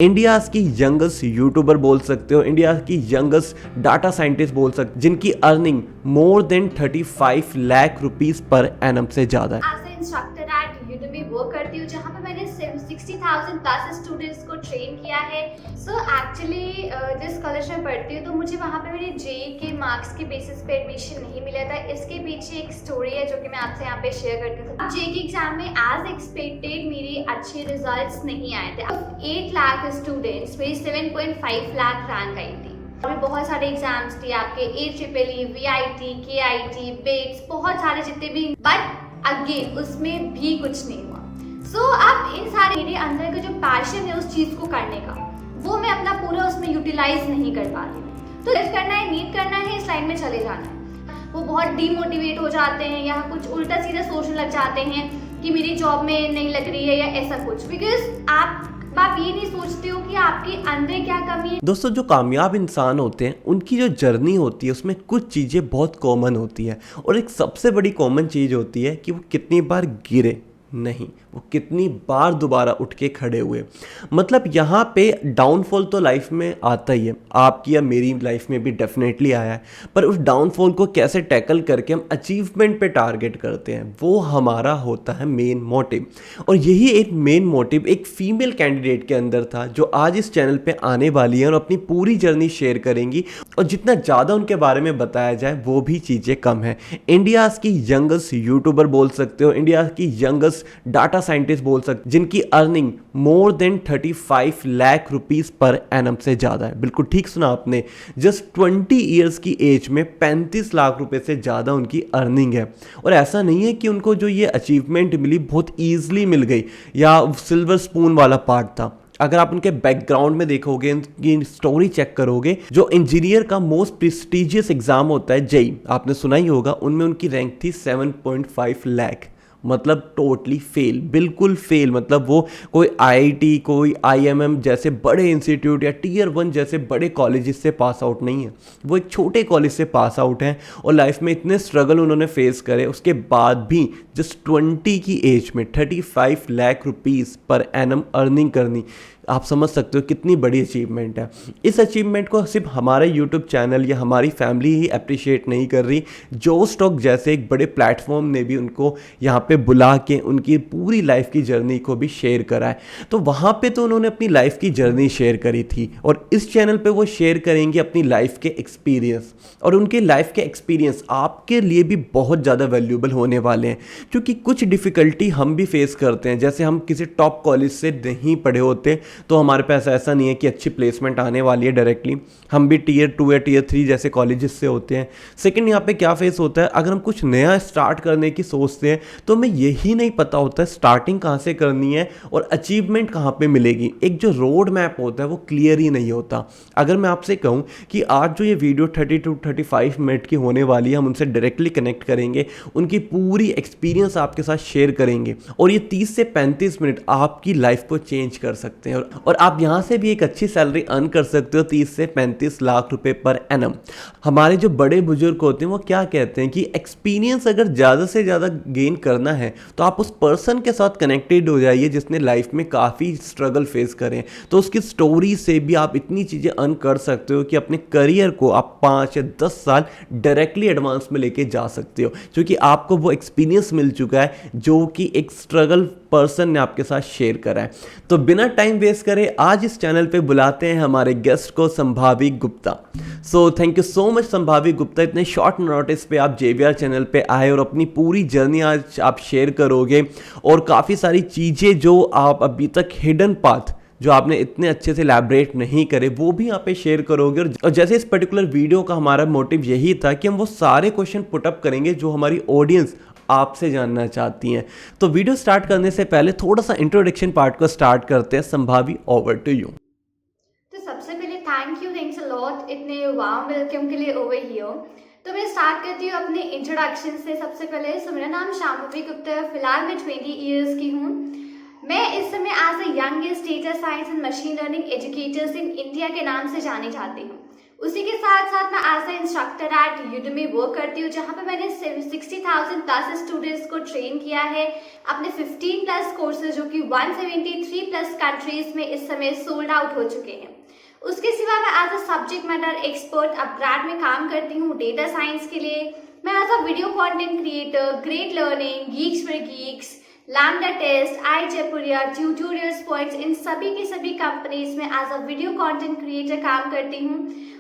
India की youngest YouTuber बोल सकते हो, इंडिया की यंगेस्ट डाटा साइंटिस्ट बोल सकते हो, जिनकी earning more than 35 lakh rupees per annum से ज्यादा है। As a instructor at Udemy work करती हूँ, जहाँ पे मैंने 60,000 प्लस स्टूडेंट्स को ट्रेन किया है। सो एक्चुअली जिस कॉलेज में पढ़ती हूँ तो मुझे वहाँ पे मेरे जेई के मार्क्स के बेसिस पे एडमिशन नहीं मिला था। इसके पीछे एक स्टोरी है जो कि मैं आपसे यहाँ पे शेयर करती हूँ। जेई के एग्जाम में एज एक्सपेक्टेड मेरे अच्छे रिजल्ट्स नहीं आए थे। 8 लाख स्टूडेंट्स मेरी 7.5 लाख रैंक आई थी। और भी बहुत सारे एग्जाम्स थे आपके AEEE, VIT, KIT, बिट्स, बहुत सारे जितने भी, बट अगेन उसमें भी कुछ नहीं हुआ। सो अब इन सारे मेरे अंदर का जो पैशन है उस चीज़ को करने का, वो मैं अपना पूरा उसमें यूटिलाइज नहीं कर पा रही हूँ। तो लिफ्ट करना है, नीट करना है, इस लाइन में चले जाना है। वो बहुत डीमोटिवेट हो जाते हैं या कुछ उल्टा सीधा सोचने लग जाते हैं कि मेरी जॉब में नहीं लग रही है या ऐसा कुछ, बिकॉज आप ये नहीं सोचते हो कि आपके अंदर क्या कमी है। दोस्तों, जो कामयाब इंसान होते हैं उनकी जो जर्नी होती है उसमें कुछ चीज़ें बहुत कॉमन होती है, और एक सबसे बड़ी कॉमन चीज़ होती है कि वो कितनी बार गिरे नहीं, वो कितनी बार दोबारा उठ के खड़े हुए। मतलब यहाँ पे डाउनफॉल तो लाइफ में आता ही है, आपकी या मेरी लाइफ में भी डेफिनेटली आया है, पर उस डाउनफॉल को कैसे टैकल करके हम अचीवमेंट पे टारगेट करते हैं, वो हमारा होता है मेन मोटिव। और यही एक मेन मोटिव एक फीमेल कैंडिडेट के अंदर था, जो आज इस चैनल पे आने वाली है और अपनी पूरी जर्नी शेयर करेंगी। और जितना ज़्यादा उनके बारे में बताया जाए वो भी चीज़ें कम है। इंडिया की यंगेस्ट यूट्यूबर बोल सकते हो, इंडिया की यंगेस्ट डाटा साइंटिस्ट बोल सकते, जिनकी earning more than 35 lakh rupees per annum से ज्यादा है। बिल्कुल ठीक सुना आपने, जस्ट 20 ईयर्स की एज में 35 लाख रुपए से ज्यादा उनकी अर्निंग है। और ऐसा नहीं है कि उनको जो ये अचीवमेंट मिली बहुत ईजिली मिल गई या सिल्वर स्पून वाला पार्ट था। अगर आप उनके बैकग्राउंड में देखोगे, उनकी स्टोरी चेक करोगे, जो इंजीनियर का मोस्ट प्रेस्टिजियस एग्जाम होता है जेई, आपने सुना ही होगा, उनमें उनकी रैंक थी 7.5 लाख। मतलब टोटली फेल, बिल्कुल फेल। मतलब वो कोई आईआईटी, कोई आईएमएम जैसे बड़े इंस्टीट्यूट या टियर 1 जैसे बड़े कॉलेजेस से पास आउट नहीं है, वो एक छोटे कॉलेज से पास आउट हैं। और लाइफ में इतने स्ट्रगल उन्होंने फेस करे, उसके बाद भी जस्ट 20 की एज में 35 lakh rupees per annum earning करनी, आप समझ सकते हो कितनी बड़ी अचीवमेंट है। इस अचीवमेंट को सिर्फ हमारे यूट्यूब चैनल या हमारी फैमिली ही अप्रिशिएट नहीं कर रही, जो स्टॉक जैसे एक बड़े प्लेटफॉर्म ने भी उनको यहाँ पे बुला के उनकी पूरी लाइफ की जर्नी को भी शेयर करा है। तो वहाँ पे तो उन्होंने अपनी लाइफ की जर्नी शेयर करी थी, और इस चैनल पे वो शेयर करेंगे अपनी लाइफ के एक्सपीरियंस। और उनके लाइफ के एक्सपीरियंस आपके लिए भी बहुत ज़्यादा वैल्यूएबल होने वाले हैं, क्योंकि कुछ डिफ़िकल्टी हम भी फेस करते हैं। जैसे हम किसी टॉप कॉलेज से नहीं पढ़े होते तो हमारे पास ऐसा नहीं है कि अच्छी प्लेसमेंट आने वाली है डायरेक्टली, हम भी टियर 2 या टियर 3 जैसे कॉलेजेस से होते हैं। सेकंड, यहाँ पे क्या फेस होता है, अगर हम कुछ नया स्टार्ट करने की सोचते हैं तो हमें यही नहीं पता होता है स्टार्टिंग कहाँ से करनी है और अचीवमेंट कहाँ पे मिलेगी। एक जो रोड मैप होता है वो क्लियर ही नहीं होता। अगर मैं आपसे कहूँ कि आज जो ये वीडियो 30 to 35 मिनट की होने वाली है, हम उनसे डायरेक्टली कनेक्ट करेंगे, उनकी पूरी एक्सपीरियंस आपके साथ शेयर करेंगे, और ये 30 से 35 मिनट आपकी लाइफ को चेंज कर सकते हैं। और आप यहाँ से भी एक अच्छी सैलरी अर्न कर सकते हो, 30 से 35 लाख रुपए पर एनम। हमारे जो बड़े बुजुर्ग होते हैं वो क्या कहते हैं कि एक्सपीरियंस अगर ज़्यादा से ज़्यादा गेन करना है तो आप उस पर्सन के साथ कनेक्टेड हो जाइए जिसने लाइफ में काफ़ी स्ट्रगल फेस करें, तो उसकी स्टोरी से भी आप इतनी चीज़ें अर्न कर सकते हो कि अपने करियर को आप 5 या 10 साल डायरेक्टली एडवांस में लेके जा सकते हो, क्योंकि आपको वो एक्सपीरियंस मिल चुका है जो कि एक स्ट्रगल पर्सन ने आपके साथ शेयर करा है। तो बिना टाइम वेस्ट करे आज इस चैनल पे बुलाते हैं हमारे गेस्ट को, Sambhavi Gupta. So thank you so much Sambhavi Gupta, इतने शॉर्ट नोटिस पे आप JVR चैनल पे आए और अपनी पूरी जर्नी आज आप शेयर करोगे, और काफ़ी सारी चीज़ें जो आप अभी तक हिडन पाथ जो आपने इतने अच्छे से एलैबोरेट नहीं करे वो भी यहाँ पे शेयर करोगे। और जैसे इस पर्टिकुलर वीडियो का हमारा मोटिव यही था कि हम वो सारे क्वेश्चन पुटअप करेंगे जो हमारी ऑडियंस आपसे जानना चाहती हैं। तो वीडियो स्टार्ट करने से पहले थोड़ा सा इंट्रोडक्शन पार्ट को स्टार्ट करते हैं। संभावी, ओवर टू यू। तो सबसे पहले थैंक्स अ लॉट इतने वार्म वेलकम के लिए ओवर हियर। तो मैं स्टार्ट करती हूँ अपने इंट्रोडक्शन से। सबसे पहले मेरा नाम शांभवी गुप्ता है, फिलहाल मैं 20 ईयर्स की हूँ। मैं इस समय as a youngest data science and machine learning educators in India के नाम से जानी जाती हूँ। उसी के साथ साथ मैं as a instructor at Udemy work करती हूँ, जहाँ पे मैंने 60,000 प्लस स्टूडेंट्स को ट्रेन किया है। अपने 15 प्लस कोर्सेज जो कि 173 प्लस कंट्रीज में इस समय सोल्ड आउट हो चुके हैं। उसके सिवा मैं as a subject matter expert upGrad में काम करती हूँ डेटा साइंस के लिए। मैं as a video content creator, Great Learning, Geeks for Geeks, Lambda Test, I Jaipuria, Tutorials Points, इन सभी के सभी कंपनीज में as a video content creator काम करती हूँ।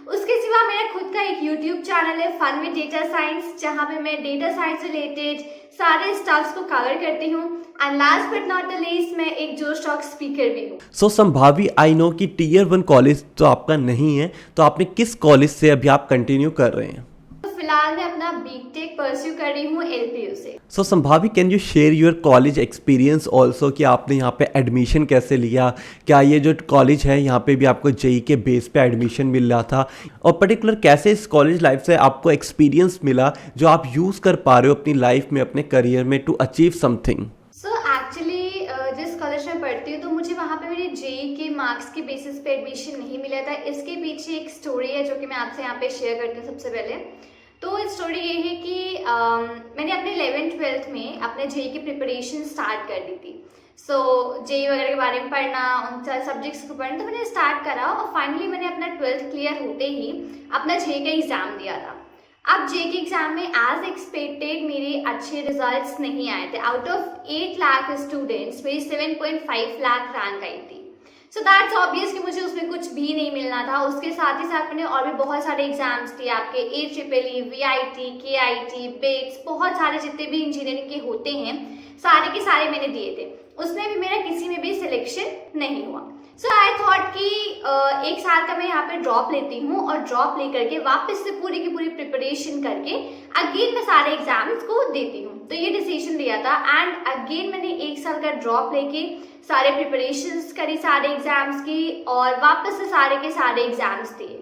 उसके सिवा मेरा खुद का एक यूट्यूब चैनल है फन विद डेटा साइंस, जहाँ पे मैं डेटा साइंस रिलेटेड सारे स्टफ्स को कवर करती हूँ। And last but not the least, मैं एक जोश टॉक स्पीकर भी हूँ। सो संभावी, आई नो कि टीयर 1 कॉलेज तो आपका नहीं है, तो आपने किस कॉलेज से अभी आप कंटिन्यू कर रहे हैं? तो फिलहाल मैं अपना बीटेक परस्यू कर रही हूँ एलपीयू से। So Sambhavi, can you share your college experience also कि आपने यहाँ पे एडमिशन कैसे लिया? क्या ये जो कॉलेज है यहाँ पे भी आपको जेई के बेस पे एडमिशन मिल रहा था? और पर्टिकुलर कैसे इस कॉलेज लाइफ से आपको एक्सपीरियंस मिला जो आप यूज़ कर पा रहे हो अपनी लाइफ में, अपने करियर में to achieve something? So actually जिस कॉलेज में पढ़ती हूँ तो मुझे वहाँ पे मेरे जेई के मार्क्स के बेसिस पे एडमिशन नहीं मिला था। इसके पीछे एक स्टोरी है जो कि मैं आपसे यहाँ पे शेयर करती हूँ सबसे पहले। तो स्टोरी ये है कि मैंने अपने 11th-12th में अपने जेई की प्रिपरेशन स्टार्ट कर दी थी। सो जेई वगैरह के बारे में पढ़ना, उन सारे सब्जेक्ट्स को पढ़ना, तो मैंने स्टार्ट करा और फाइनली मैंने अपना 12th क्लियर होते ही अपना जेई का एग्ज़ाम दिया था। अब जेई के एग्ज़ाम में एज एक्सपेक्टेड मेरे अच्छे रिजल्ट्स नहीं आए थे। आउट ऑफ 8 लाख स्टूडेंट्स मेरी 7.5 लाख रैंक आई थी। सो दैट्स ऑब्वियस कि मुझे उसमें कुछ भी नहीं मिलना था। उसके साथ ही साथ मैंने और भी बहुत सारे एग्जाम्स दिए, आपके AEEE, VIT, KIT, बिट्स, बहुत सारे जितने भी इंजीनियरिंग के होते हैं सारे के सारे मैंने दिए थे। उसमें भी मेरा किसी में भी सिलेक्शन नहीं हुआ। सो आई थॉट कि एक साल का मैं यहाँ पे ड्रॉप लेती हूँ और ड्रॉप लेकर के वापस से पूरी की पूरी प्रिपरेशन करके अगेन मैं सारे एग्जाम्स को देती हूँ। तो ये डिसीजन लिया था एंड अगेन मैंने एक साल का ड्रॉप लेके सारे प्रिपरेशंस करी सारे एग्जाम्स की और वापस से सारे के सारे एग्जाम्स दिए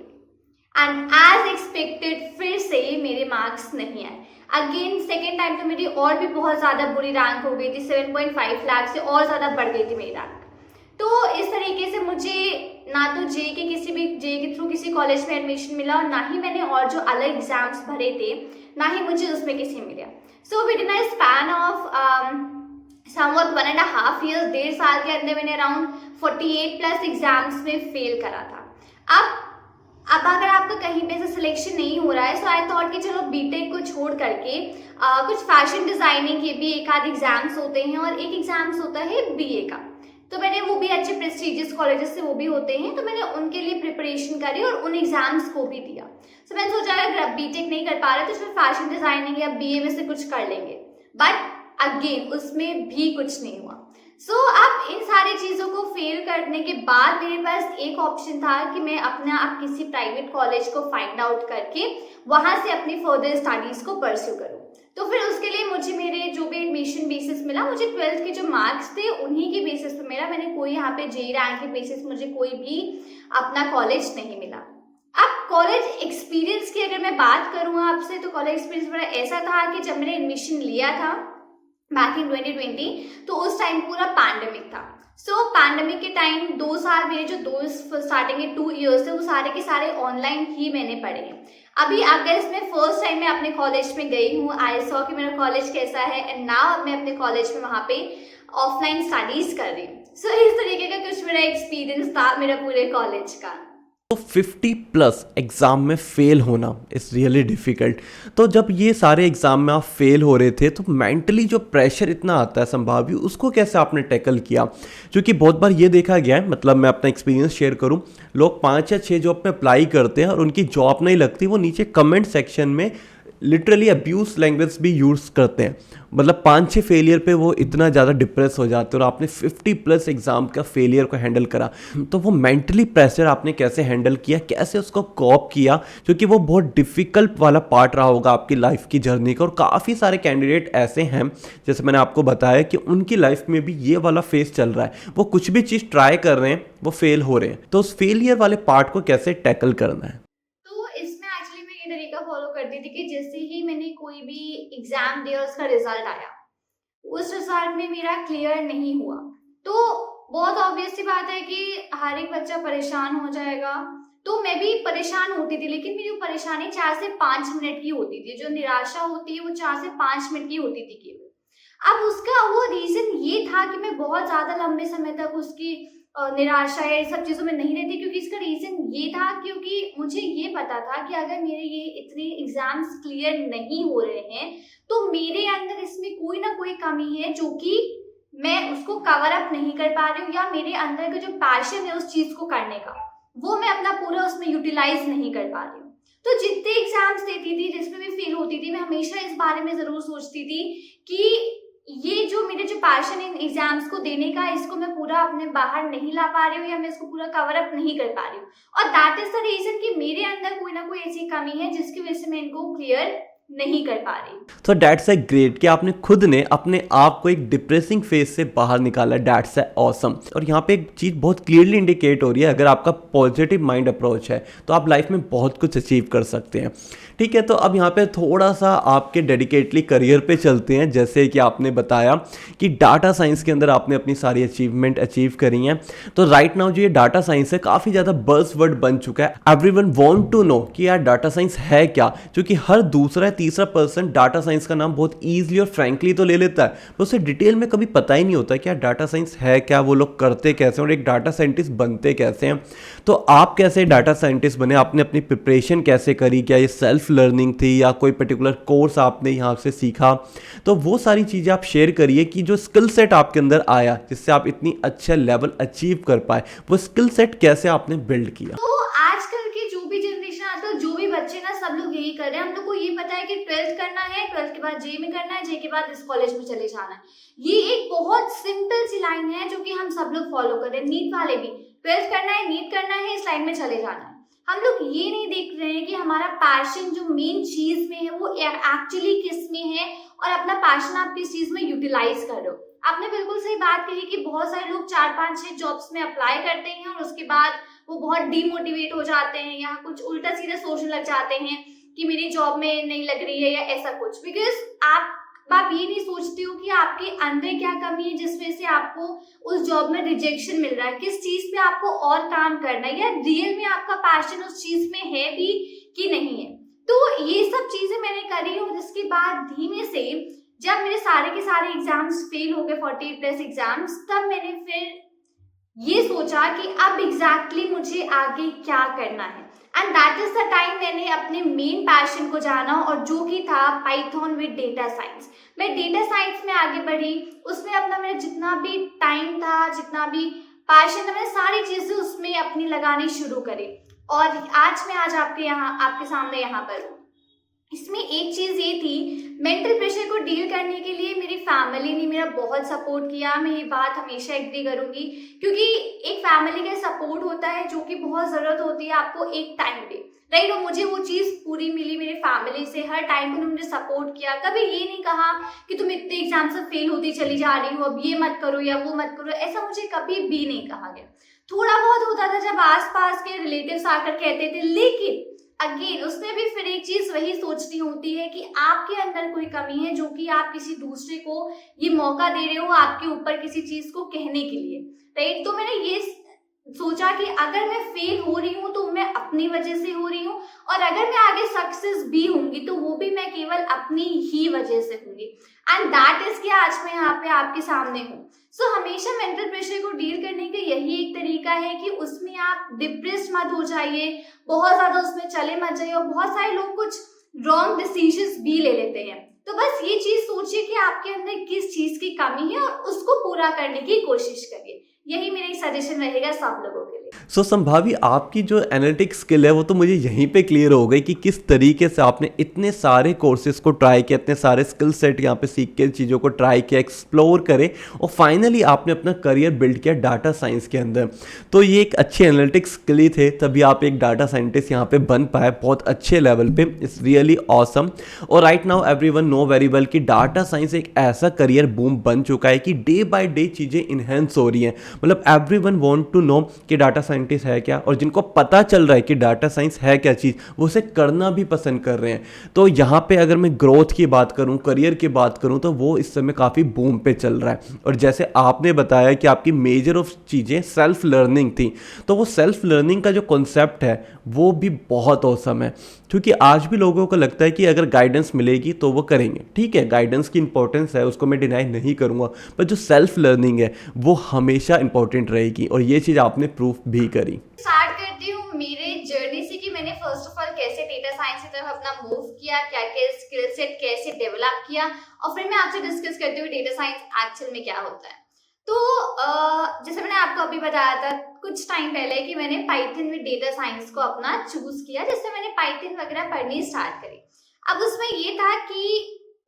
एंड एज एक्सपेक्टेड फिर से मेरे मार्क्स नहीं आए। अगेन सेकेंड टाइम तो मेरी और भी बहुत ज़्यादा बुरी रैंक हो गई थी, 7.5 लाख से और ज़्यादा बढ़ गई थी मेरी रैंक। तो इस तरीके से मुझे ना तो जेई के थ्रू किसी कॉलेज में एडमिशन मिला और ना ही मैंने और जो अलग एग्जाम्स भरे थे ना ही मुझे उसमें किसी मिला। So with in a span of somewhat 1.5 years, 1.5 साल के अंदर मैंने अराउंड 48 प्लस एग्जाम्स में फेल करा था। अब अगर आपका कहीं पे से सिलेक्शन नहीं हो रहा है, सो आई थॉट कि चलो बीटेक को छोड़ करके कुछ फैशन डिजाइनिंग के भी एक आध एग्जाम्स होते हैं और एक एग्जाम्स होता है बीए का। तो मैंने वो भी अच्छे प्रेस्टिजियस कॉलेजेस से वो भी होते हैं, तो मैंने उनके लिए प्रिपरेशन करी और उन एग्जाम्स को भी दिया। सो मैंने सोचा अगर आप बीटेक नहीं कर पा रहे तो उसमें फैशन डिजाइनिंग या बीए में से कुछ कर लेंगे, बट अगेन उसमें भी कुछ नहीं हुआ। सो अब इन सारी चीज़ों को फेल करने के बाद मेरे पास एक ऑप्शन था कि मैं अपना आप किसी प्राइवेट कॉलेज को फाइंड आउट करके वहाँ से अपनी फर्दर स्टडीज़ को परस्यू करूँ। तो फिर उसके लिए मुझे मेरे जो भी एडमिशन बेसिस मिला, मुझे 12th के जो मार्क्स थे उन्हीं के बेसिस पे मिला। मैंने कोई यहाँ पे जेई रैंक के बेसिस मुझे कोई भी अपना कॉलेज नहीं मिला। अब कॉलेज एक्सपीरियंस की अगर मैं बात करूँ आपसे, तो कॉलेज एक्सपीरियंस मेरा ऐसा था कि जब मैंने एडमिशन लिया था बैक इन 2020, तो उस टाइम पूरा पैंडेमिक था। सो पैंडेमिक के टाइम 2 साल मेरे जो दो स्टार्टिंग के 2 years थे वो सारे के सारे ऑनलाइन ही मैंने पढ़े हैं। अभी अगस्त में फर्स्ट टाइम मैं अपने कॉलेज में गई हूँ, आई सॉ कि मेरा कॉलेज कैसा है एंड नाउ मैं अपने कॉलेज में वहाँ पे ऑफलाइन स्टडीज कर रही हूँ। सो इस तरीके का कुछ मेरा एक्सपीरियंस था मेरा पूरे कॉलेज का। तो 50 प्लस एग्ज़ाम में फ़ेल होना इज़ रियली डिफ़िकल्ट। तो जब ये सारे एग्ज़ाम में आप फेल हो रहे थे तो मेंटली जो प्रेशर इतना आता है संभाव्य, उसको कैसे आपने टैकल किया? क्योंकि बहुत बार ये देखा गया है, मतलब मैं अपना एक्सपीरियंस शेयर करूं, लोग 5 या 6 जॉब में अप्लाई करते हैं और उनकी जॉब नहीं लगती, वो नीचे कमेंट सेक्शन में लिटरली अब्यूज लैंग्वेज भी यूज़ करते हैं। मतलब 5-6 फेलियर पे वो इतना ज़्यादा डिप्रेस हो जाते हैं और आपने 50 प्लस एग्ज़ाम का फेलियर को हैंडल करा, तो वो मेंटली प्रेशर आपने कैसे हैंडल किया, कैसे उसको कॉप किया? क्योंकि वो बहुत डिफ़िकल्ट वाला पार्ट रहा होगा आपकी लाइफ की जर्नी का। और काफ़ी सारे कैंडिडेट ऐसे हैं, जैसे मैंने आपको बताया कि उनकी लाइफ में भी ये वाला फेस चल रहा है, वो कुछ भी चीज़ ट्राई कर रहे हैं, वो फेल हो रहे हैं। तो उस फेलियर वाले पार्ट को कैसे टैकल करना है? तरीका फॉलो करती थी कि जैसे ही मैंने कोई भी एग्जाम दिया उसका रिजल्ट आया, उस रिजल्ट में मेरा क्लियर नहीं हुआ, तो बहुत ऑब्वियस सी बात है कि हर एक बच्चा परेशान हो जाएगा। तो मैं भी परेशान होती थी, लेकिन मेरी वो परेशानी 4 से 5 मिनट की होती थी। जो निराशा होती है वो 4 से 5 मिनट की होती थी केवल। अब उसका वो रीजन ये था कि मैं बहुत ज्यादा लंबे समय तक उसकी निराशा या सब चीजों में नहीं रहती, क्योंकि इसका रीजन ये था क्योंकि मुझे ये पता था कि अगर मेरे ये इतने एग्जाम्स क्लियर नहीं हो रहे हैं तो मेरे अंदर इसमें कोई ना कोई कमी है जो कि मैं उसको कवर अप नहीं कर पा रही हूँ, या मेरे अंदर का जो पैशन है उस चीज को करने का वो मैं अपना पूरा उसमें यूटिलाइज नहीं कर पा रही हूँ। तो जितने एग्जाम्स देती थी जिसमें मैं फेल होती थी, मैं हमेशा इस बारे में जरूर सोचती थी कि ये जो मेरे जो पैशन इन एग्जाम्स को देने का, इसको मैं पूरा अपने बाहर नहीं ला पा रही हूँ या मैं इसको पूरा कवर अप नहीं कर पा रही हूँ। और दैट इज द रीजन कि मेरे अंदर कोई ना कोई ऐसी कमी है जिसकी वजह से मैं इनको क्लियर नहीं कर पा रही। तो डैट्स ए ग्रेट कि आपने खुद ने अपने आप को एक डिप्रेसिंग फेज से बाहर निकाला। That's A awesome. और यहाँ पे एक चीज़ बहुत क्लियरली इंडिकेट हो रही है, अगर आपका पॉजिटिव माइंड अप्रोच है तो आप लाइफ में बहुत कुछ अचीव कर सकते हैं। ठीक है, तो अब यहाँ पे थोड़ा सा आपके डेडिकेटली करियर पे चलते हैं। जैसे कि आपने बताया कि डाटा साइंस के अंदर आपने अपनी सारी अचीवमेंट अचीव करी हैं, तो राइट नाउ जो ये डाटा साइंस है काफ़ी ज़्यादा बज़वर्ड बन चुका है। एवरीवन वांट टू नो कि यार डाटा साइंस है क्या, क्योंकि हर दूसरा तीसरा पर्सन डाटा साइंस का नाम बहुत ईजिली और फ्रैंकली तो ले लेता है, पर उसे डिटेल में कभी पता ही नहीं होता कि यार डाटा साइंस है क्या, वो लोग करते कैसे और एक डाटा साइंटिस्ट बनते कैसे हैं। तो आप कैसे डाटा साइंटिस्ट बने, आपने अपनी प्रिपरेशन कैसे करी, क्या ये सेल्फ लर्निंग थी या कोई पर्टिकुलर कोर्स आपने यहाँ से सीखा, तो वो सारी चीज़ें आप शेयर करिए कि जो स्किल सेट आपके अंदर आया जिससे आप इतनी अच्छा लेवल अचीव कर पाए, वो स्किल सेट कैसे आपने बिल्ड किया। तो आजकल की जो भी जनरेशन, आजकल जो भी बच्चे ना, सब लोग यही कर रहे हैं। हम लोग को ये पता है कि 12th करना है, 12th के बाद जे में करना है, जे के बाद इस कॉलेज में चले जाना है। ये एक बहुत सिंपल सी लाइन है जो कि हम सब लोग फॉलो कर रहे हैं। नीट वाले भी 12th करना है, नीट करना है, इस लाइन में चले जाना है। हम लोग ये नहीं देख रहे हैं कि हमारा पैशन जो मेन चीज में है वो एक्चुअली किस में है, और अपना पैशन आप किस चीज में यूटिलाइज कर रहे हो। आपने बिल्कुल सही बात कही कि बहुत सारे लोग 4, 5, 6 जॉब्स में अप्लाई करते हैं और उसके बाद वो बहुत डीमोटिवेट हो जाते हैं या कुछ उल्टा सीधा सोचने लग जाते हैं कि मेरी जॉब में नहीं लग रही है या ऐसा कुछ। बिकॉज आप ये नहीं सोचते हो कि आपके अंदर क्या कमी है जिस वजह से आपको उस जॉब में रिजेक्शन मिल रहा है, किस चीज पे आपको और काम करना है, या रियल में आपका पैशन उस चीज में है भी कि नहीं है। तो ये सब चीजें मैंने करी और जिसके बाद धीमे से जब मेरे सारे के सारे एग्जाम्स फेल हो गए, 48+ एग्जाम्स, तब मैंने फिर ये सोचा कि अब एग्जैक्टली मुझे आगे क्या करना है। And that is the time मैंने अपने मेन पैशन को जाना, और जो कि था पाइथन विद डेटा साइंस। मैं डेटा साइंस में आगे बढ़ी, उसमें अपना मेरा जितना भी टाइम था, जितना भी पैशन था, मैंने सारी चीजें उसमें अपनी लगानी शुरू करी। और आज मैं आपके सामने यहाँ पर हूँ। इसमें एक चीज ये थी, मेंटल प्रेशर को डील करने के लिए मेरी फैमिली ने मेरा बहुत सपोर्ट किया। मैं ये बात हमेशा एग्री करूंगी, क्योंकि एक फैमिली का सपोर्ट होता है जो कि बहुत जरूरत होती है आपको एक टाइम पे, राइट। और मुझे वो चीज पूरी मिली मेरे फैमिली से। हर टाइम उन्होंने मुझे सपोर्ट किया, कभी ये नहीं कहा कि तुम इतने एग्जाम से फेल होती चली जा रही हो, अब ये मत करो या वो मत करो, ऐसा मुझे कभी भी नहीं कहा गया। थोड़ा बहुत होता था जब आसपास के रिलेटिव्स आकर कहते थे, लेकिन अगेन उसमें भी फिर एक चीज वही सोचनी होती है कि आपके अंदर कोई कमी है जो कि आप किसी दूसरे को ये मौका दे रहे हो आपके ऊपर किसी चीज को कहने के लिए, राइट। तो मैंने ये सोचा कि अगर मैं फेल हो रही हूँ तो मैं अपनी वजह से हो रही हूँ, और अगर मैं आगे सक्सेस भी होंगी तो वो भी मैं केवल अपनी ही वजह से होंगी। एंड दैट इज कि आज मैं यहाँ पे आपके सामने हूँ। सो हमेशा मेंटल प्रेशर को डील करने का यही एक तरीका है कि उसमें आप डिप्रेस मत हो जाइए, बहुत ज्यादा उसमें चले मत जाइए। और बहुत सारे लोग कुछ रॉन्ग डिसीजंस भी ले लेते हैं, तो बस ये चीज सोचिए कि आपके अंदर किस चीज की कमी है और उसको पूरा करने की कोशिश करिए। यही मेरा सजेशन रहेगा सब लोगों के लिए। सो संभावी, आपकी जो एनालिटिक स्किल है वो तो मुझे यहीं पे क्लियर हो गई कि किस तरीके से आपने इतने सारे कोर्सेज को ट्राई किया, इतने सारे स्किल सेट यहाँ पे सीख के चीज़ों को ट्राई किया, एक्सप्लोर करे, और फाइनली आपने अपना करियर बिल्ड किया डाटा साइंस के अंदर। तो ये एक अच्छे एनालिटिक स्किल ही थे, तभी आप एक डाटा साइंटिस्ट यहाँ पे बन पाए बहुत अच्छे लेवल पे। It's really awesome. और right now everyone know very well कि डाटा साइंस एक ऐसा करियर बूम बन चुका है कि डे बाय डे चीज़ें इन्हेंस हो रही हैं। मतलब एवरीवन वांट टू नो कि डाटा डाटा साइंटिस्ट है क्या, और जिनको पता चल रहा है कि डाटा साइंस है क्या चीज़, वो उसे करना भी पसंद कर रहे हैं। तो यहाँ पे अगर मैं ग्रोथ की बात करूँ, करियर की बात करूँ, तो वो इस समय काफ़ी बूम पे चल रहा है। और जैसे आपने बताया कि आपकी मेजर ऑफ चीज़ें सेल्फ लर्निंग थी, तो वो सेल्फ लर्निंग का जो कॉन्सेप्ट है वो भी बहुत औसम है, क्योंकि आज भी लोगों को लगता है कि अगर गाइडेंस मिलेगी तो वो करेंगे। ठीक है, गाइडेंस की इंपॉर्टेंस है, उसको मैं डिनाई नहीं करूँगा, पर जो सेल्फ लर्निंग है वो हमेशा इंपॉर्टेंट रहेगी, और ये चीज़ आपने प्रूफ भी करी। स्टार्ट करती हूँ मेरे जर्नी से कि मैंने फर्स्ट ऑफ ऑल कैसे डेटा साइंस की तरफ अपना मूव किया, क्या क्या स्किल सेट कैसे डेवलप किया, और फिर मैं आपसे डिस्कस करती हूँ डेटा साइंस एक्चुअल में क्या होता है। तो जैसे मैंने आपको अभी बताया था कुछ टाइम पहले कि मैंने पाइथन विद डेटा साइंस को अपना चूज किया, जिससे मैंने पाइथन वगैरह पढ़नी स्टार्ट करी। अब उसमें ये था कि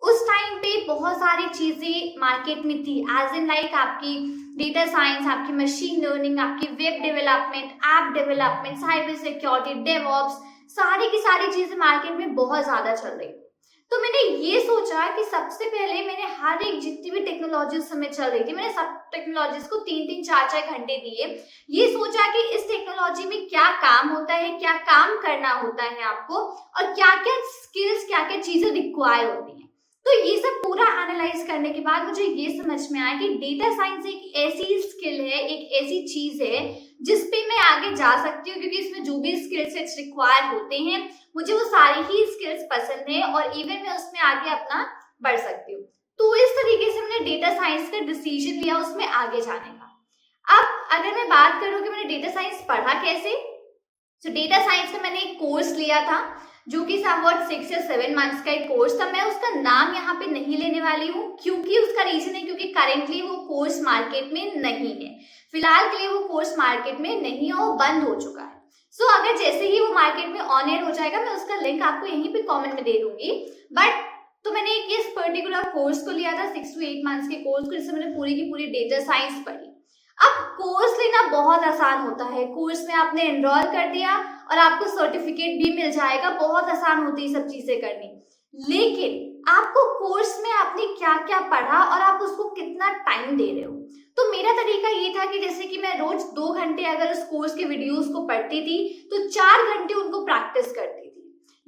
उस टाइम पे बहुत सारी चीजें मार्केट में थी, एज इन लाइक आपकी डेटा साइंस, आपकी मशीन लर्निंग, आपकी web development, app development, cyber security, DevOps, सारी की सारी चीजें मार्केट में बहुत ज्यादा चल रही। तो मैंने ये सोचा कि सबसे पहले मैंने हर एक जितनी भी टेक्नोलॉजी उस समय चल रही थी, मैंने सब टेक्नोलॉजीज को 3-3, 4-4 घंटे दिए। ये सोचा कि इस टेक्नोलॉजी में क्या काम होता है, क्या काम करना होता है आपको, और क्या क्या स्किल्स, क्या क्या चीजें रिक्वायर होती हैं। तो ये सब पूरा एनालाइज करने के बाद मुझे ये समझ में आया कि डेटा साइंस एक ऐसी स्किल है, एक ऐसी चीज है जिस पे मैं आगे जा सकती हूँ, क्योंकि इसमें जो भी स्किल सेट्स रिक्वायर होते हैं मुझे वो सारी ही स्किल्स पसंद है, और इवन मैं उसमें आगे अपना बढ़ सकती हूँ। तो इस तरीके से मैंने डेटा साइंस का डिसीजन लिया उसमें आगे जाने का। अब अगर मैं बात करूँ कि मैंने डेटा साइंस पढ़ा कैसे, तो डेटा साइंस का मैंने एक कोर्स लिया था जो कि समवॉट 6 या 7 मंथ्स का एक कोर्स था। मैं उसका नाम यहाँ पे नहीं लेने वाली हूँ, क्योंकि उसका रीजन है क्योंकि करेंटली वो कोर्स मार्केट में नहीं है। फिलहाल के लिए वो कोर्स मार्केट में नहीं है, वो बंद हो चुका है। सो अगर जैसे ही वो मार्केट में ऑन एयर हो जाएगा मैं उसका लिंक आपको यहीं पे कमेंट में दे दूंगी। बट तो मैंने इस पर्टिकुलर कोर्स को लिया था, 6 to 8 मंथ्स के कोर्स को, जिससे मैंने पूरी की पूरी डेटा साइंस पढ़ी। अब कोर्स लेना बहुत आसान होता है, कोर्स में आपने एनरोल कर दिया और आपको सर्टिफिकेट भी मिल जाएगा, बहुत आसान होती है सब चीजें करनी। लेकिन आपको कोर्स में आपने क्या क्या पढ़ा और आप उसको कितना टाइम दे रहे हो। तो मेरा तरीका ये था कि जैसे कि मैं रोज 2 घंटे अगर उस कोर्स के वीडियोस को पढ़ती थी तो 4 घंटे उनको प्रैक्टिस करती थी।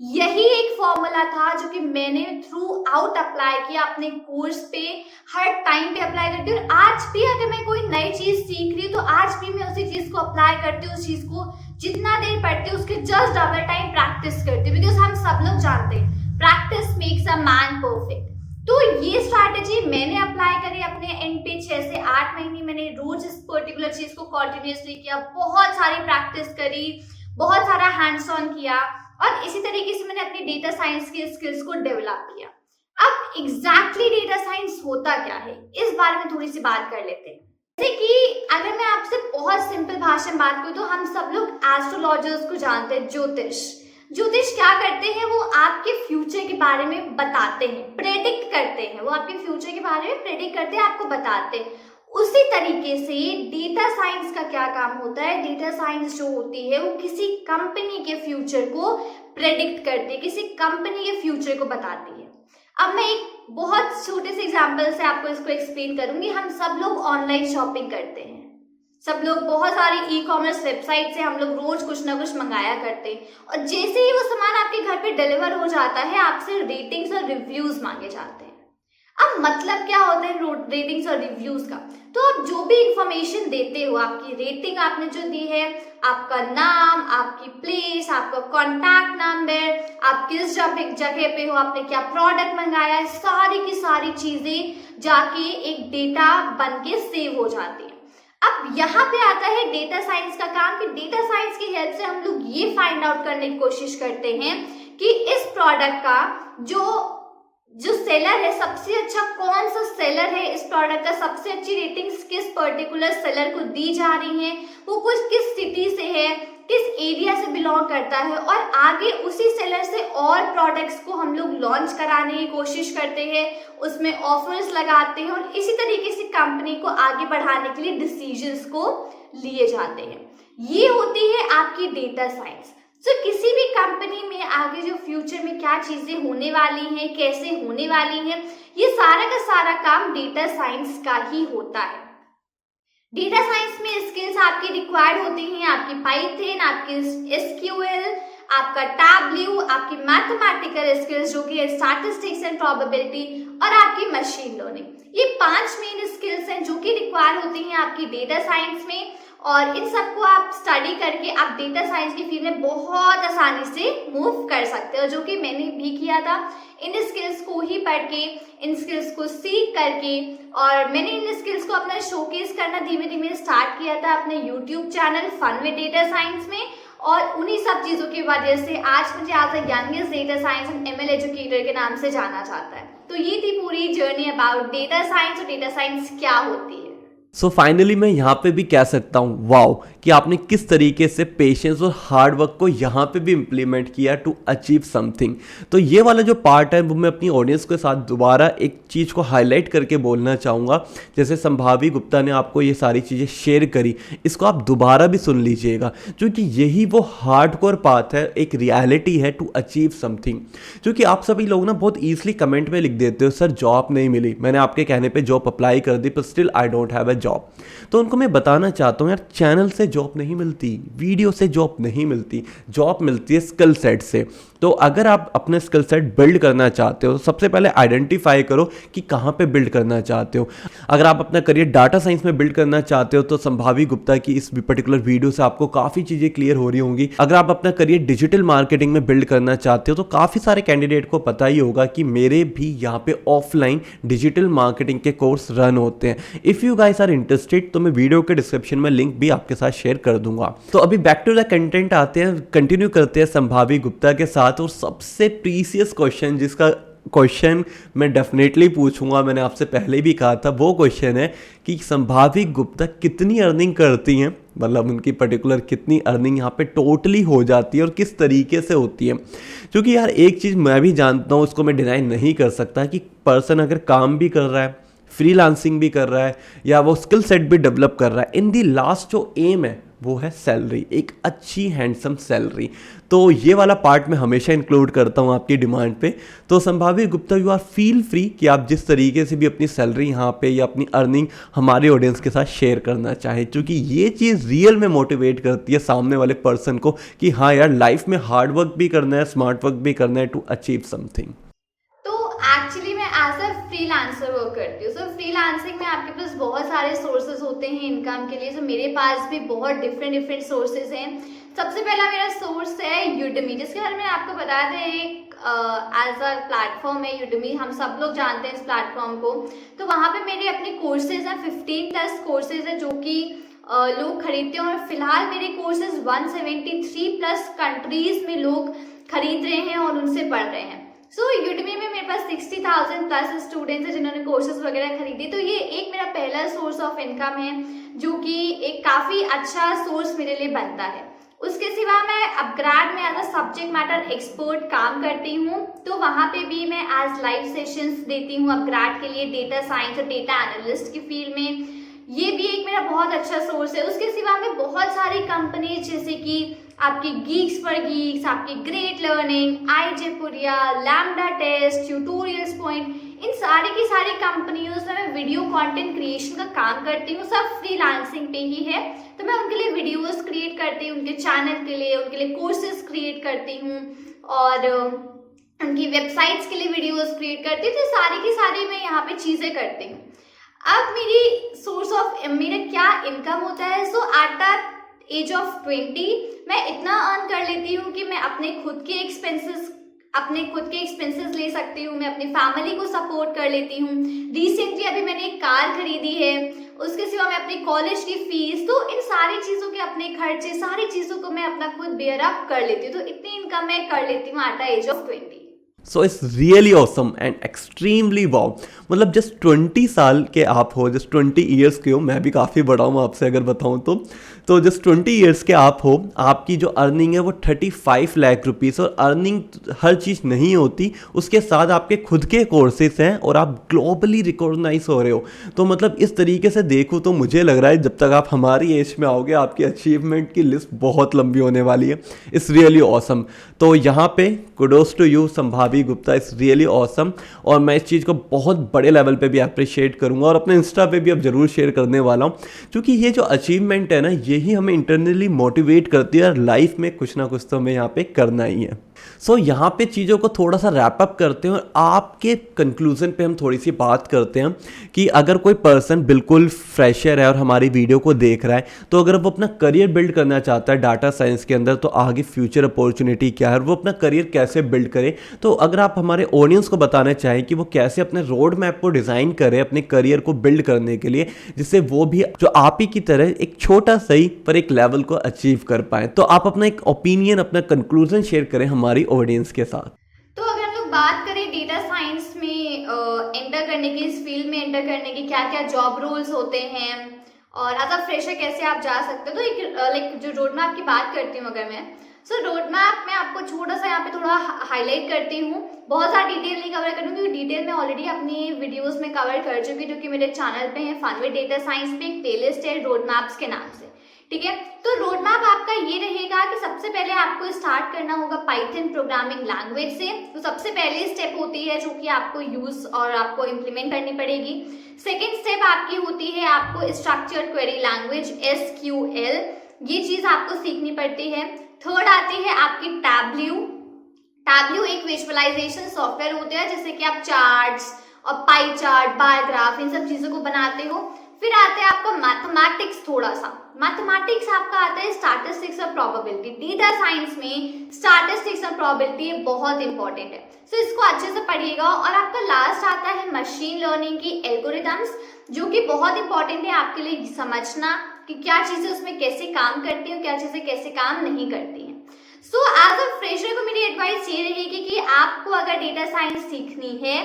यही एक फॉर्मूला था जो कि मैंने थ्रू आउट अप्लाई किया अपने कोर्स पे, हर टाइम पे अप्लाई करती हूँ। आज भी अगर मैं कोई नई चीज सीख रही हूँ तो आज भी मैं उसी चीज को अप्लाई करती हूँ, उस चीज को जितना देर पढ़ती हूँ उसके जस्ट डबल टाइम प्रैक्टिस करती हूँ, बिकॉज हम सब लोग जानते हैं practice makes a man perfect. तो ये स्ट्रैटेजी मैंने अप्लाई करी अपने एंड पे। 6 से 8 महीने मैंने रोज इस पर्टिकुलर चीज को कंटिन्यूअसली किया, बहुत सारी प्रैक्टिस करी, बहुत सारा हैंड्स ऑन किया, और इसी तरीके से मैंने अपनी डेटा साइंस की स्किल्स को डेवलप किया। अब एग्जैक्टली डेटा साइंस होता क्या है इस बारे में थोड़ी सी बात कर लेते हैं। जैसे कि अगर मैं आपसे बहुत सिंपल भाषा में बात करूं तो हम सब लोग एस्ट्रोलॉजर्स को जानते हैं, ज्योतिष क्या करते हैं, वो आपके फ्यूचर के बारे में बताते हैं, प्रेडिक्ट करते हैं, वो आपके फ्यूचर के बारे में प्रेडिक्ट करते हैं, आपको बताते हैं। उसी तरीके से डेटा साइंस का क्या काम होता है, डेटा साइंस जो होती है वो किसी कंपनी के फ्यूचर को प्रेडिक्ट करती है, किसी कंपनी के फ्यूचर को बताती है। अब मैं एक बहुत छोटे से एग्जांपल से आपको इसको एक्सप्लेन करूंगी। हम सब लोग ऑनलाइन शॉपिंग करते हैं, सब लोग बहुत सारी ई कॉमर्स वेबसाइट से हम लोग रोज कुछ ना कुछ मंगाया करते हैं, और जैसे ही वो सामान आपके घर पे डिलीवर हो जाता है आपसे रेटिंग्स और रिव्यूज मांगे जाते हैं। अब मतलब क्या होता है रेटिंग्स और रिव्यूज का, तो आप जो भी इंफॉर्मेशन देते हो, आपकी रेटिंग आपने जो दी है, आपका नाम, आपकी प्लेस, आपका कॉन्टैक्ट नंबर, आप किस जगह पे हो, आपने क्या प्रोडक्ट मंगाया है, सारी की सारी चीजें जाके एक डेटा बन के सेव हो जाती है। अब यहाँ पे आता है डेटा साइंस का काम, कि डेटा साइंस की हेल्प से हम लोग ये फाइंड आउट करने की कोशिश करते हैं कि इस प्रोडक्ट का जो सेलर है, सबसे अच्छा कौन सा सेलर है, इस प्रोडक्ट का सबसे अच्छी रेटिंग्स किस पर्टिकुलर सेलर को दी जा रही हैं, वो कुछ किस सिटी से है, किस एरिया से बिलोंग करता है, और आगे उसी सेलर से और प्रोडक्ट्स को हम लोग लॉन्च कराने की कोशिश करते हैं, उसमें ऑफर्स लगाते हैं, और इसी तरीके से कंपनी को आगे बढ़ाने के लिए डिसीजंस को लिए जाते हैं। ये होती है आपकी डेटा साइंस। तो किसी भी कंपनी में आगे जो फ्यूचर में क्या चीजें होने वाली हैं, कैसे होने वाली हैं, ये सारा का सारा काम डेटा साइंस का ही होता है। डेटा साइंस में स्किल्स आपकी रिक्वायर्ड होती हैं, आपकी पाइथन, आपकी एसक्यूएल, आपका टैबल्यू, आपकी मैथमेटिकल स्किल्स जो कि है स्टैटिस्टिक्स एंड प्रोबेबिलिटी, और आपकी मशीन लर्निंग। ये 5 मेन स्किल्स हैं जो कि रिक्वायर होती हैं आपकी डेटा साइंस में, और इन सबको आप स्टडी करके आप डेटा साइंस की फील्ड में बहुत आसानी से मूव कर सकते हो, जो कि मैंने भी किया था। इन स्किल्स को ही पढ़ के, इन स्किल्स को सीख करके, और मैंने इन स्किल्स को अपना शोकेस करना धीमे धीमे स्टार्ट किया था अपने YouTube channel fun with data science में, और उन्हीं सब चीज़ों की वजह से आज मुझे as a youngest data science and ML educator के नाम से जाना जाता है। तो ये थी पूरी जर्नी अबाउट डेटा साइंस, और डेटा साइंस क्या होती है। सो फाइनली मैं यहाँ पे भी कह सकता हूँ वाओ कि आपने किस तरीके से पेशेंस और हार्ड वर्क को यहाँ पे भी इम्प्लीमेंट किया टू अचीव समथिंग। तो ये वाला जो पार्ट है वो मैं अपनी ऑडियंस के साथ दोबारा एक चीज़ को हाईलाइट करके बोलना चाहूँगा। जैसे संभावी गुप्ता ने आपको ये सारी चीज़ें शेयर करी, इसको आप दोबारा भी सुन लीजिएगा, क्योंकि यही वो हार्डकोर पाथ है, एक रियलिटी है टू अचीव समथिंग। क्योंकि आप सभी लोग ना बहुत ईजिली कमेंट में लिख देते हो सर जॉब नहीं मिली, मैंने आपके कहने पर जॉब अप्लाई कर दी पर still I don't have job. तो उनको मैं बताना चाहता हूँ यार, चैनल से जॉब नहीं मिलती, वीडियो से जॉब नहीं मिलती, जॉब मिलती है स्किल सेट से। तो अगर आप अपने स्किल सेट बिल्ड करना चाहते हो, सबसे पहले आइडेंटिफाई करो कि कहाँ पे बिल्ड करना चाहते हो। अगर आप अपना करियर डाटा साइंस में बिल्ड करना चाहते हो तो संभावी गुप्ता की इस पर्टिकुलर वीडियो से आपको काफ़ी चीज़ें क्लियर हो रही होंगी। अगर आप अपना करियर डिजिटल मार्केटिंग में बिल्ड करना चाहते हो तो काफ़ी सारे कैंडिडेट को पता ही होगा कि मेरे भी यहाँ पे ऑफलाइन डिजिटल मार्केटिंग के कोर्स रन होते हैं। If you guys are interested तो मैं वीडियो के डिस्क्रिप्शन में लिंक भी आपके साथ शेयर कर दूंगा। तो अभी बैक टू द कंटेंट आते हैं, कंटिन्यू करते हैं संभावी गुप्ता के साथ। और सबसे प्रीसियस क्वेश्चन, जिसका क्वेश्चन मैं डेफिनेटली पूछूंगा, मैंने आपसे पहले भी कहा था, वो क्वेश्चन है कि संभावी गुप्ता कितनी अर्निंग करती हैं, मतलब उनकी पर्टिकुलर कितनी अर्निंग यहाँ पे टोटली हो जाती है और किस तरीके से होती है। क्योंकि यार एक चीज़ मैं भी जानता हूँ, उसको मैं डिनाई नहीं कर सकता कि पर्सन अगर काम भी कर रहा है, फ्रीलांसिंग भी कर रहा है, या वो स्किल सेट भी डेवलप कर रहा है, इन दी लास्ट जो एम है वो है सैलरी, एक अच्छी हैंडसम सैलरी। तो ये वाला पार्ट मैं हमेशा इंक्लूड करता हूँ आपकी डिमांड पे। तो Sambhavi Gupta you are feel free कि आप जिस तरीके से भी अपनी सैलरी यहाँ पे या अपनी अर्निंग हमारे ऑडियंस के साथ शेयर करना चाहें, क्योंकि ये चीज़ रियल में मोटिवेट करती है सामने वाले पर्सन को कि हाँ यार लाइफ में हार्ड वर्क भी करना है, स्मार्ट वर्क भी करना है टू अचीव समथिंग। एक्चुअली मैं एज अ फ्रीलांसर वर्क करती हूँ। सो फ्रीलांसिंग में आपके पास बहुत सारे सोर्सेज होते हैं इनकम के लिए। सो मेरे पास भी बहुत डिफरेंट सोर्सेज हैं। सबसे पहला मेरा सोर्स है यूडेमी, जिसके बारे में आपको बता दें, एक एज अ प्लेटफॉर्म है यूडेमी, हम सब लोग जानते हैं इस प्लेटफॉर्म को। तो वहाँ पे मेरे अपने कोर्सेज हैं, 15+ कोर्सेज हैं जो कि लोग खरीदते हैं, और फिलहाल मेरे कोर्सेज 173+ कंट्रीज में लोग खरीद रहे हैं और उनसे पढ़ रहे हैं। सो यूडेमी में मेरे पास 60,000+ स्टूडेंट्स हैं जिन्होंने कोर्सेज वगैरह खरीदे। तो ये एक मेरा पहला सोर्स ऑफ इनकम है जो कि एक काफ़ी अच्छा सोर्स मेरे लिए बनता है। उसके सिवा मैं अपग्रेड में as a subject matter expert काम करती हूँ, तो वहाँ पे भी मैं एज लाइव सेशंस देती हूँ अपग्रेड के लिए डेटा साइंस और डेटा एनालिस्ट की फील्ड में। ये भी एक मेरा बहुत अच्छा सोर्स है। उसके सिवा मैं बहुत सारी कंपनीज जैसे कि आपकी गीक्स फॉर गीक्स, आपकी ग्रेट लर्निंग, आईजेपुरिया, लैम्डा टेस्ट, ट्यूटोरियल्स पॉइंट, इन सारी की सारी कंपनियों से मैं वीडियो कंटेंट क्रिएशन का काम करती हूँ। सब फ्रीलांसिंग पे ही है। तो मैं उनके लिए वीडियोस क्रिएट करती हूँ, उनके चैनल के लिए, उनके लिए कोर्सेज क्रिएट करती हूँ, और उनकी वेबसाइट्स के लिए वीडियोस क्रिएट करती हूँ। तो सारी की सारी मैं यहाँ पे चीज़ें करती हूँ। अब मेरी सोर्स ऑफ मेरा क्या इनकम होता है। सो एट द एज ऑफ 20 मैं इतना अर्न कर लेती हूँ कि मैं अपने खुद के एक्सपेंसेस ले सकती हूँ, मैं अपनी फैमिली को सपोर्ट कर लेती हूँ। रिसेंटली अभी मैंने एक कार खरीदी है। उसके सिवा मैं अपनी कॉलेज की फीस, तो इन सारी चीज़ों के अपने खर्चे, सारी चीज़ों को मैं अपना खुद बेयर अप कर लेती हूँ। तो इतनी इनकम मैं कर लेती हूँ at the age of 20। So it's really awesome and extremely wow. मतलब जस्ट 20 साल के आप हो, जस्ट 20 ईयर्स के हो, मैं भी काफ़ी बड़ा हूँ आपसे अगर बताऊँ तो जस्ट 20 ईयर्स के आप हो, आपकी जो अर्निंग है वो 35 लाख रुपीज़। और अर्निंग हर चीज़ नहीं होती, उसके साथ आपके खुद के कोर्सेज हैं और आप ग्लोबली रिकॉग्नाइज हो रहे हो। तो मतलब इस तरीके से देखूँ तो मुझे लग रहा है जब तक आप हमारी एज में आओगे आपकी अचीवमेंट की लिस्ट बहुत लंबी होने वाली है। It's really awesome. तो यहाँ पे कुडोस टू यू संभावी भावी गुप्ता इज़ रियली ऑसम, और मैं इस चीज़ को बहुत बड़े लेवल पे भी अप्रिशिएट करूँगा और अपने इंस्टा पे भी अब ज़रूर शेयर करने वाला हूँ, क्योंकि ये जो अचीवमेंट है ना, यही हमें इंटरनली मोटिवेट करती है और लाइफ में कुछ ना कुछ तो हमें यहाँ पे करना ही है। सो यहाँ पे चीज़ों को थोड़ा सा रैप अप करते हैं और आपके कंक्लूजन पे हम थोड़ी सी बात करते हैं कि अगर कोई पर्सन बिल्कुल फ्रेशर है और हमारी वीडियो को देख रहा है, तो अगर वो अपना करियर बिल्ड करना चाहता है डाटा साइंस के अंदर, तो आगे फ्यूचर अपॉर्चुनिटी क्या है और वो अपना करियर कैसे बिल्ड करे। तो अगर आप हमारे ऑडियंस को बताना चाहें कि वो कैसे अपने रोड मैप को डिज़ाइन करें अपने करियर को बिल्ड करने के लिए, जिससे वो भी जो आप ही की तरह एक छोटा सही पर एक लेवल को अचीव कर पाए, तो आप अपना एक ओपिनियन, अपना कंक्लूजन शेयर करें हमारी ऑडियंस के साथ। तो अगर हम लोग बात करें डेटा साइंस में एंटर करने की, इस फील्ड में एंटर करने की क्या क्या जॉब रोल्स होते हैं और एज अ फ्रेशर कैसे आप जा सकते हो, तो एक लाइक जो रोड मैप की बात करती हूँ अगर मैं, सो रोड मैप में आपको छोटा सा यहाँ पे थोड़ा हाईलाइट करती हूँ। बहुत सारा डिटेल नहीं कवर करूँगी क्योंकि डिटेल में ऑलरेडी अपनी वीडियोस में कवर कर चुकी हूँ, जो कि मेरे चैनल पे है फन विद डेटा साइंस पे एक प्लेलिस्ट है रोड मैप्स के नाम से, ठीक है। तो रोड मैप आपका ये रहेगा कि सबसे पहले आपको स्टार्ट करना होगा पाइथन प्रोग्रामिंग लैंग्वेज से। तो सबसे पहली स्टेप होती है जो कि आपको यूज और आपको इम्प्लीमेंट करनी पड़ेगी। सेकेंड स्टेप आपकी होती है आपको स्ट्रक्चर्ड क्वेरी लैंग्वेज SQL, ये चीज आपको सीखनी पड़ती है। थर्ड आती है आपकी टैब्ल्यू एक विजुअलाइजेशन सॉफ्टवेयर होते हैं जिससे कि आप चार्ट्स और पाई चार्ट, बार ग्राफ, इन सब चीजों को बनाते हो। फिर आते हैं आपका मैथमेटिक्स, थोड़ा सा मैथमेटिक्स आपका आता है स्टैटिस्टिक्स और प्रोबेबिलिटी। डेटा साइंस में स्टैटिस्टिक्स और प्रोबेबिलिटी बहुत इंपॉर्टेंट है, तो इसको अच्छे से पढ़िएगा। और आपका लास्ट आता है मशीन लर्निंग की एल्गोरिथम्स, जो कि बहुत इंपॉर्टेंट है आपके लिए समझना कि क्या चीजें उसमें कैसे काम करती हैं, क्या चीजें कैसे काम नहीं करती हैं। सो एज अ फ्रेशर को मेरी एडवाइस ये रहेगी कि आपको अगर डेटा साइंस सीखनी है,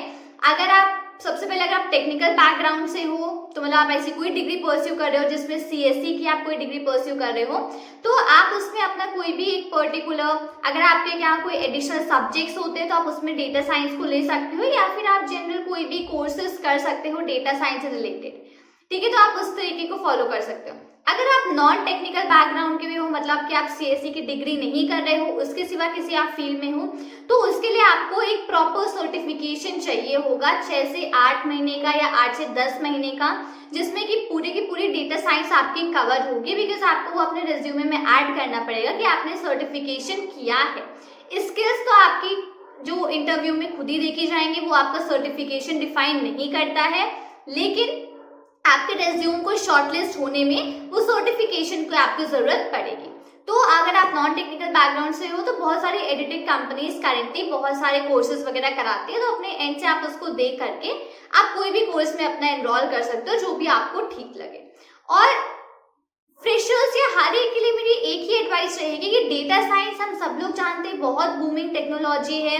अगर आप सबसे पहले अगर आप टेक्निकल बैकग्राउंड से हो, तो मतलब आप ऐसी कोई डिग्री परस्यू कर रहे हो जिसमें CSE की आप कोई डिग्री परस्यू कर रहे हो, तो आप उसमें अपना कोई भी एक पर्टिकुलर, अगर आपके यहाँ कोई एडिशनल सब्जेक्ट्स होते हैं तो आप उसमें डेटा साइंस को ले सकते हो, या फिर आप जनरल कोई भी कोर्सेज कर सकते हो डेटा साइंस से रिलेटेड, ठीक है। तो आप उस तरीके को फॉलो कर सकते हो। अगर आप नॉन टेक्निकल बैकग्राउंड के भी हो, मतलब कि आप CSE की डिग्री नहीं कर रहे हो, उसके सिवा किसी आप फील्ड में हो, तो उसके लिए आपको एक प्रॉपर सर्टिफिकेशन चाहिए होगा 6 से 8 महीने का या 8 से 10 महीने का, जिसमें कि पूरी की पूरी डेटा साइंस आपकी कवर होगी, बिकॉज आपको वो अपने रिज्यूमे में ऐड करना पड़ेगा कि आपने सर्टिफिकेशन किया है। स्किल्स तो आपकी जो इंटरव्यू में खुद ही देखी जाएंगे, वो आपका सर्टिफिकेशन डिफाइन नहीं करता है, लेकिन आपके रेज्यूम को शॉर्टलिस्ट होने में वो सर्टिफिकेशन को आपकी जरूरत पड़ेगी। तो अगर आप नॉन टेक्निकल बैकग्राउंड से हो, तो बहुत सारी एडिटेड कंपनीज करेंटली बहुत सारे कोर्सेज वगैरह कराती है, तो अपने एंड से आप उसको देख करके आप कोई भी कोर्स में अपना एनरोल कर सकते हो जो भी आपको ठीक लगे। और फ्रेशर्स या हर एक के लिए मेरी एक ही एडवाइस रहेगी कि डेटा साइंस हम सब लोग जानते हैं बहुत बूमिंग टेक्नोलॉजी है।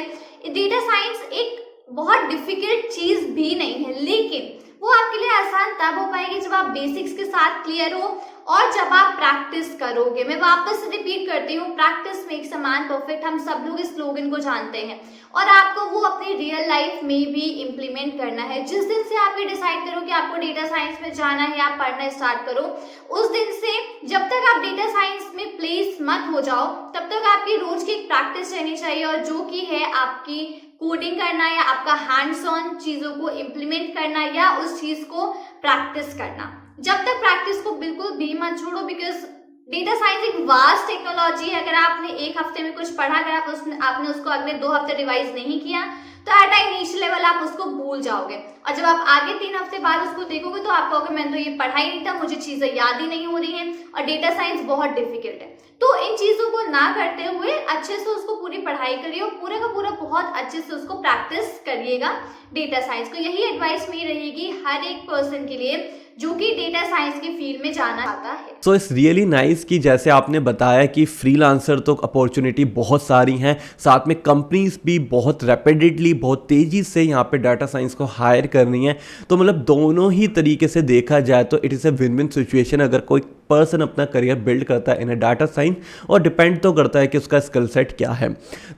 डेटा साइंस एक बहुत डिफिकल्ट चीज भी नहीं है, लेकिन वो आपके लिए आसान तब हो पाएगी जब आप बेसिक्स के साथ क्लियर हो और जब आप प्रैक्टिस करोगे। मैं वापस रिपीट करती हूँ, practice makes a man perfect. हम सब लोग इस स्लोगन को जानते हैं और आपको वो अपनी रियल लाइफ में भी इम्प्लीमेंट करना है। जिस दिन से आप ये डिसाइड करो कि आपको डेटा साइंस में जाना है, आप पढ़ना स्टार्ट करो, उस दिन से जब तक आप डेटा साइंस में प्लेस मत हो जाओ, तब तक आपकी रोज की एक प्रैक्टिस रहनी चाहिए, और जो कि है आपकी कोडिंग करना या आपका हैंड्स ऑन चीजों को इम्प्लीमेंट करना या उस चीज को प्रैक्टिस करना। जब तक प्रैक्टिस को बिल्कुल भी मत छोड़ो, बिकॉज डेटा साइंस एक वास्ट टेक्नोलॉजी है। अगर आपने एक हफ्ते में कुछ पढ़ा, अगर आपने उसको अगले 2 हफ्ते रिवाइज नहीं किया, तो एट अ इनिशियल लेवल आप उसको भूल जाओगे, और जब आप आगे 3 हफ्ते बाद उसको देखोगे तो आप कहोगे मैंने तो ये पढ़ा ही नहीं था, मुझे चीजें याद ही नहीं हो रही हैं, और डेटा साइंस बहुत डिफिकल्ट है। तो इन चीजों को ना करते हुए अच्छे से उसको पूरी पढ़ाई करिए और पूरा का पूरा बहुत अच्छे से उसको प्रैक्टिस करिएगा डेटा साइंस को। यही एडवाइस मेरी रहेगी हर एक पर्सन के लिए जो कि डेटा साइंस की फील्ड में जाना चाहता है। सो इट्स रियली नाइस कि जैसे आपने बताया कि फ्रीलांसर तो अपॉर्चुनिटी बहुत सारी हैं, साथ में कंपनीज भी बहुत रैपिडली, बहुत तेज़ी से यहाँ पे डाटा साइंस को हायर कर रही हैं। तो मतलब दोनों ही तरीके से देखा जाए तो it is a win win situation अगर कोई पर्सन अपना करियर बिल्ड करता है इन अ डाटा साइंस, और डिपेंड तो करता है कि उसका स्किल सेट क्या है।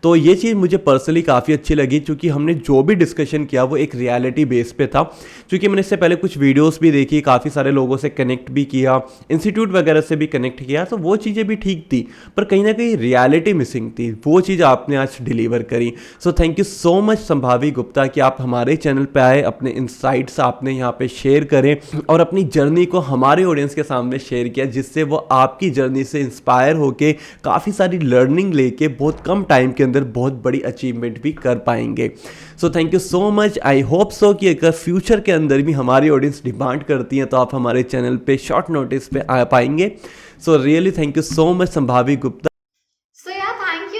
तो ये चीज़ मुझे पर्सनली काफ़ी अच्छी लगी, क्योंकि हमने जो भी डिस्कशन किया वो एक रियलिटी बेस पे था। क्योंकि मैंने इससे पहले कुछ वीडियोस भी देखी, काफ़ी सारे लोगों से कनेक्ट भी किया, इंस्टीट्यूट वगैरह से भी कनेक्ट किया, तो वो चीज़ें भी ठीक थी, पर कहीं ना कहीं रियलिटी मिसिंग थी। वो चीज़ आपने आज डिलीवर करी। So thank you so much Sambhavi Gupta कि आप हमारे चैनल पे आए, अपने इंसाइट्स आपने यहाँ पे शेयर करें और अपनी जर्नी को हमारे ऑडियंस के सामने शेयर किया, जिससे वो आपकी जर्नी से इंस्पायर होके काफ़ी सारी लर्निंग लेके बहुत कम टाइम के अंदर बहुत बड़ी अचीवमेंट भी कर पाएंगे। सो thank you so much. I hope so कि अगर फ्यूचर के अंदर भी हमारी ऑडियंस डिमांड करती है तो आप हमारे चैनल पे शॉर्ट नोटिस पे आ पाएंगे। So really thank you so much Sambhavi Gupta. So यार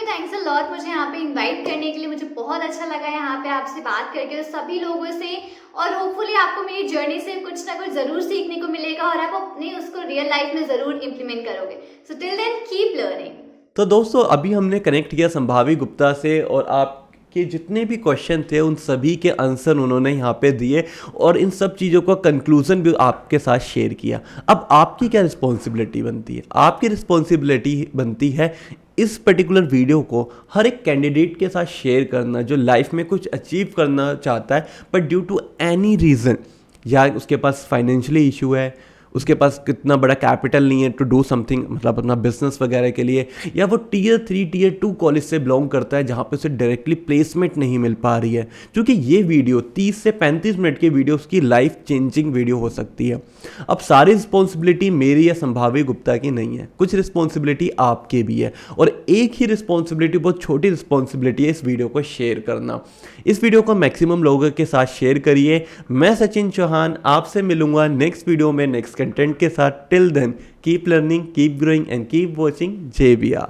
थैंक्स अ लॉट मुझे यहाँ पे इनवाइट करने के लिए। मुझे बहुत अच्छा लगा यहाँ पे आपसे बात करके सभी लोगों से, और होपफुली आपको मेरी जर्नी से कुछ ना कुछ ज़रूर सीखने को मिलेगा और आप अपने उसको रियल लाइफ में ज़रूर इम्प्लीमेंट करोगे। So till then keep learning. तो दोस्तों अभी हमने कनेक्ट किया संभावी गुप्ता से और आपके जितने भी क्वेश्चन थे उन सभी के आंसर उन्होंने यहाँ पे दिए और इन सब चीज़ों का कंक्लूजन भी आपके साथ शेयर किया। अब आपकी क्या रिस्पॉन्सिबिलिटी बनती है? आपकी रिस्पॉन्सिबिलिटी बनती है इस पर्टिकुलर वीडियो को हर एक कैंडिडेट के साथ शेयर करना जो लाइफ में कुछ अचीव करना चाहता है, but due to any reason, या उसके पास फाइनेंशियली इशू है, उसके पास कितना बड़ा कैपिटल नहीं है टू डू समथिंग, मतलब अपना बिजनेस वगैरह के लिए, या वो टीयर 3 टीयर 2 कॉलेज से बिलोंग करता है जहाँ पे उसे डायरेक्टली प्लेसमेंट नहीं मिल पा रही है। क्योंकि ये वीडियो 30 से 35 मिनट की वीडियो उसकी लाइफ चेंजिंग वीडियो हो सकती है। अब सारी रिस्पॉन्सिबिलिटी मेरी या संभावी गुप्ता की नहीं है, कुछ रिस्पॉन्सिबिलिटी आपके भी है, और एक ही रिस्पॉन्सिबिलिटी, बहुत छोटी रिस्पॉन्सिबिलिटी है इस वीडियो को शेयर करना। इस वीडियो को मैक्सिमम लोगों के साथ शेयर करिए। मैं सचिन चौहान आपसे मिलूंगा नेक्स्ट वीडियो में नेक्स्ट कंटेंट के साथ। Till then keep learning, keep growing and keep watching JBR।